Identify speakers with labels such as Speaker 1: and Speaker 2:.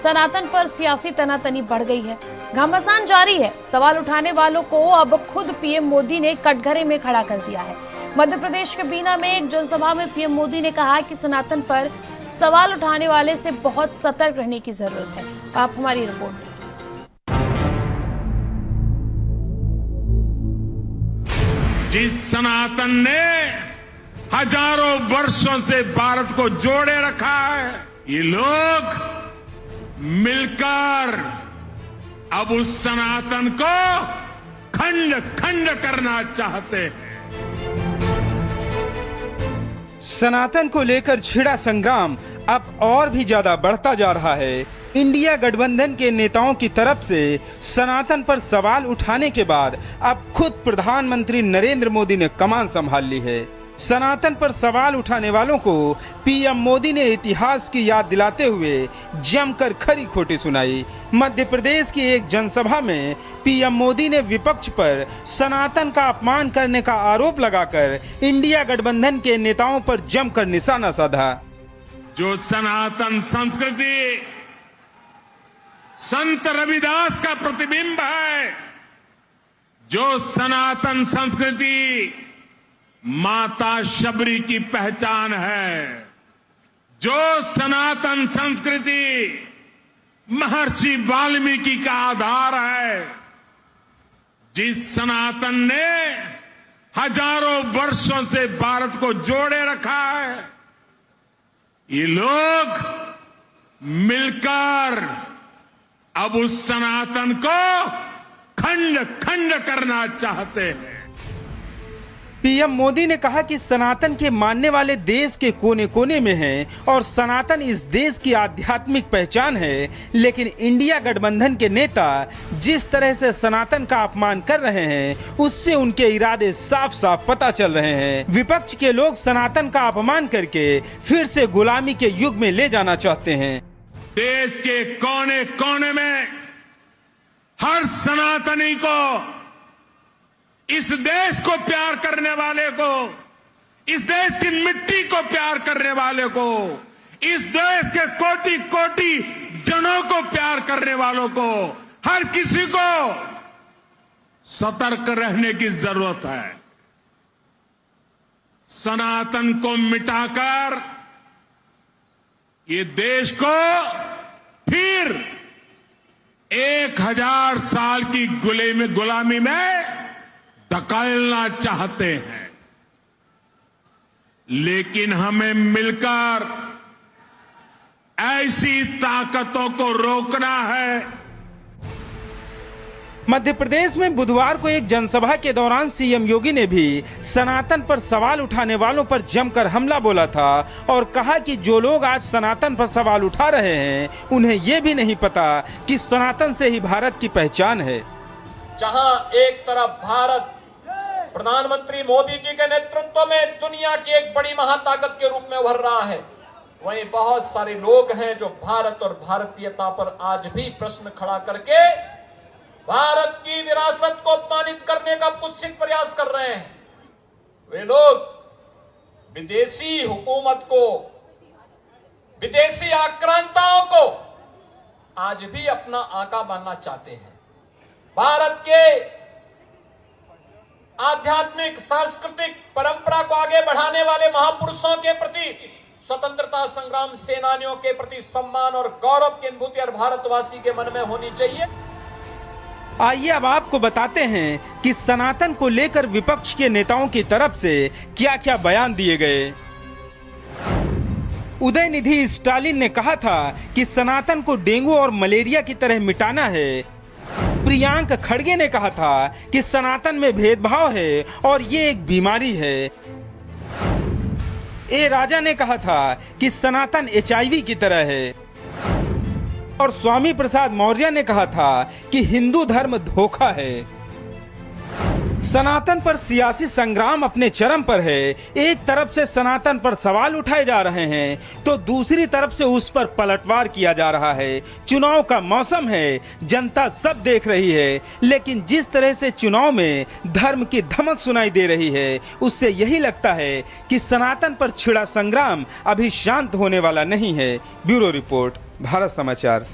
Speaker 1: सनातन पर सियासी तनातनी बढ़ गई है, घमासान जारी है। सवाल उठाने वालों को अब खुद पीएम मोदी ने कटघरे में खड़ा कर दिया है। मध्य प्रदेश के बीना में एक जनसभा में पीएम मोदी ने कहा कि सनातन पर सवाल उठाने वाले से बहुत सतर्क रहने की जरूरत है। आप हमारी रिपोर्ट देखें।
Speaker 2: जिस सनातन ने हजारों वर्षों से भारत को जोड़े रखा है, ये लोग मिलकर अब उस सनातन को खंड खंड करना चाहते हैं।
Speaker 3: सनातन को लेकर छिड़ा संग्राम अब और भी ज्यादा बढ़ता जा रहा है। इंडिया गठबंधन के नेताओं की तरफ से सनातन पर सवाल उठाने के बाद अब खुद प्रधानमंत्री नरेंद्र मोदी ने कमान संभाल ली है। सनातन पर सवाल उठाने वालों को पीएम मोदी ने इतिहास की याद दिलाते हुए जमकर खरी खोटी सुनाई। मध्य प्रदेश की एक जनसभा में पीएम मोदी ने विपक्ष पर सनातन का अपमान करने का आरोप लगाकर इंडिया गठबंधन के नेताओं पर जमकर निशाना साधा।
Speaker 2: जो सनातन संस्कृति संत रविदास का प्रतिबिंब है, जो सनातन संस्कृति माता शबरी की पहचान है, जो सनातन संस्कृति महर्षि वाल्मीकि का आधार है, जिस सनातन ने हजारों वर्षों से भारत को जोड़े रखा है, ये लोग मिलकर अब उस सनातन को खंड खंड करना चाहते हैं।
Speaker 3: पीएम मोदी ने कहा कि सनातन के मानने वाले देश के कोने कोने में हैं और सनातन इस देश की आध्यात्मिक पहचान है, लेकिन इंडिया गठबंधन के नेता जिस तरह से सनातन का अपमान कर रहे हैं, उससे उनके इरादे साफ साफ पता चल रहे हैं। विपक्ष के लोग सनातन का अपमान करके फिर से गुलामी के युग में ले जाना चाहते हैं।
Speaker 2: देश के कोने कोने में हर सनातनी को, इस देश को प्यार करने वाले को, इस देश की मिट्टी को प्यार करने वाले को, इस देश के कोटि कोटि जनों को प्यार करने वालों को, हर किसी को सतर्क रहने की जरूरत है। सनातन को मिटाकर ये देश को फिर 1000 साल की गुलामी में धकेलना चाहते हैं, लेकिन हमें मिलकर ऐसी ताकतों को रोकना है।
Speaker 3: मध्य प्रदेश में बुधवार को एक जनसभा के दौरान सीएम योगी ने भी सनातन पर सवाल उठाने वालों पर जमकर हमला बोला था और कहा कि जो लोग आज सनातन पर सवाल उठा रहे हैं, उन्हें यह भी नहीं पता कि सनातन से ही भारत की पहचान है।
Speaker 4: जहां एक तरफ भारत प्रधानमंत्री मोदी जी के नेतृत्व में दुनिया की एक बड़ी महाताकत के रूप में उभर रहा है, वहीं बहुत सारे लोग हैं जो भारत और भारतीयता पर आज भी प्रश्न खड़ा करके भारत की विरासत को अपमानित करने का कुत्सित प्रयास कर रहे हैं। वे लोग विदेशी हुकूमत को, विदेशी आक्रांताओं को आज भी अपना आका बनना चाहते हैं। भारत के आध्यात्मिक सांस्कृतिक परंपरा को आगे बढ़ाने वाले महापुरुषों के प्रति, स्वतंत्रता संग्राम सेनानियों के प्रति सम्मान और गौरव की अनुभूति हर भारतवासी के मन में होनी चाहिए।
Speaker 3: आइए अब आपको बताते हैं कि सनातन को लेकर विपक्ष के नेताओं की तरफ से क्या क्या बयान दिए गए। उदयनिधि स्टालिन ने कहा था कि सनातन को डेंगू और मलेरिया की तरह मिटाना है। प्रियांक खड़गे ने कहा था कि सनातन में भेदभाव है और ये एक बीमारी है। ए राजा ने कहा था कि सनातन HIV की तरह है। और स्वामी प्रसाद मौर्य ने कहा था कि हिंदू धर्म धोखा है। सनातन पर सियासी संग्राम अपने चरम पर है। एक तरफ से सनातन पर सवाल उठाए जा रहे हैं तो दूसरी तरफ से उस पर पलटवार किया जा रहा है। चुनाव का मौसम है, जनता सब देख रही है, लेकिन जिस तरह से चुनाव में धर्म की धमक सुनाई दे रही है, उससे यही लगता है कि सनातन पर छिड़ा संग्राम अभी शांत होने वाला नहीं है। ब्यूरो रिपोर्ट, भारत समाचार।